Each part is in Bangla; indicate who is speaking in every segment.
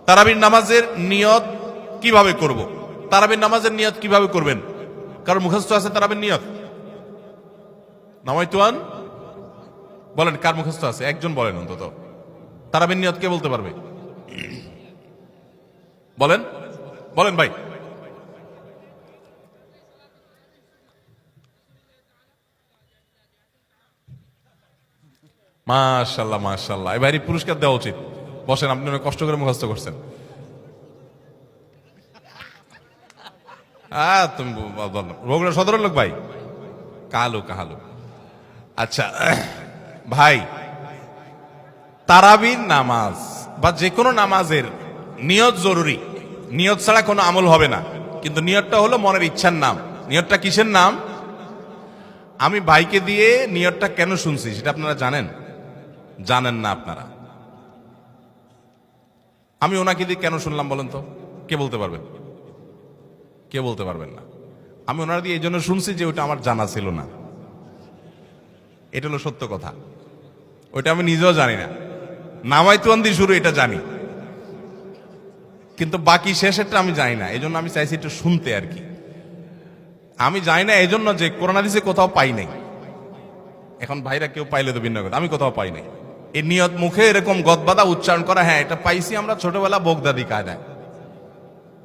Speaker 1: তারাবির নামাজের নিয়ত কিভাবে করব? তারাবির নামাজের নিয়ত কিভাবে করবেন? কারণ মুখস্থ আছে তারাবির নিয়ত? নামাইতুয়ান বলেন, কার মুখস্থ আছে? একজন বলেন অন্তত। তারাবির নিয়ত কে বলতে পারবে? বলেন বলেন ভাই। মাশাআল্লাহ মাশাআল্লাহ, এই ভাইয়ের পুরস্কার দেওয়া উচিত। বসেন, আপনি অনেক কষ্ট করে মুখস্থ করছেন। তুমি বগুড়া সদরের লোক ভাই? কালু কাহালু। আচ্ছা ভাই, তারাবির নামাজ বা যে কোনো নামাজের নিয়ত জরুরি। নিয়ত ছাড়া কোনো আমল হবে না। কিন্তু নিয়তটা হলো মনের ইচ্ছার নাম। নিয়তটা কিসের নাম? আমি ভাইকে দিয়ে নিয়তটা কেন শুনছি সেটা আপনারা জানেন? জানেন না আপনারা? আমি ওনাকে দিয়ে কেন শুনলাম বলেন তো? কে বলতে পারবেন? কে বলতে পারবেন না? আমি ওনার দিয়ে এই জন্য শুনছি যে ওটা আমার জানা ছিল না। এটা হলো সত্য কথা। ওইটা আমি নিজেও জানি না। নামাইতুয়ান দিয়ে শুরু এটা জানি, কিন্তু বাকি শেষেরটা আমি জানি না। এই জন্য আমি চাইছি একটু শুনতে আর কি। আমি জানি না এই জন্য যে কোরআন হাদিসে কোথাও পাই নাই। এখন ভাইরা কেউ পাইলে তো ভিন্ন কথা, আমি কোথাও পাই নাই। এই নিয়ত মুখে এরকম গদবাদা উচ্চারণ করা, হ্যাঁ এটা পাইছি আমরা ছোটবেলা বোগদাদি কায়দায়।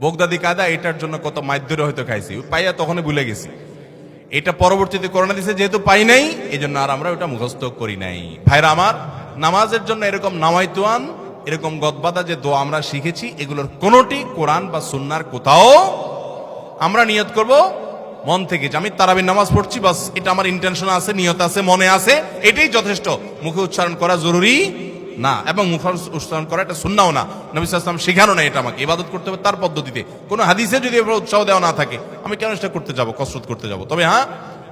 Speaker 1: বোগদাদি কায়দা এটার জন্য কত মাইদ্যরে হয়তো খাইছি, পাইয়া তখনই ভুলে গেছি। এটা পরবর্তীতে কোরআন হাদিসে যেহেতু পাই নাই, এই জন্য আর আমরা ওটা মুখস্থ করি নাই। ভাইরা আমার, নামাজের জন্য এরকম নামাইতুয়ান, এরকম গদবাদা যে দোয়া আমরা শিখেছি, এগুলোর কোনোটি কোরআন বা সুন্নাহর কোথাও আমরা নিয়ত করব মন থেকে যে আমি তারাবির নামাজ পড়ছি, বাস এটা আমার ইন্টেনশন আছে, নিয়ত আছে, মনে আছে, এটাই যথেষ্ট। মুখে উচ্চারণ করা জরুরি না, এবং মুখে উচ্চারণ করা এটা সুন্নাহও না। নবী সাল্লাল্লাহু আলাইহি ওয়াসাল্লাম শেখানো না এটা আমাকে। ইবাদত করতে হবে তার পদ্ধতিতে। কোনো হাদিসে যদি উৎসাহ দেওয়া না থাকে, আমি কেন সেটা করতে যাব, কসরত করতে যাব? তবে হ্যাঁ,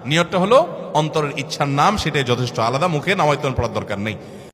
Speaker 1: নিয়তটা হলো অন্তরের ইচ্ছার নাম, সেটাই যথেষ্ট। আলাদা মুখে নামাইতুয়ান পড়ার দরকার নেই।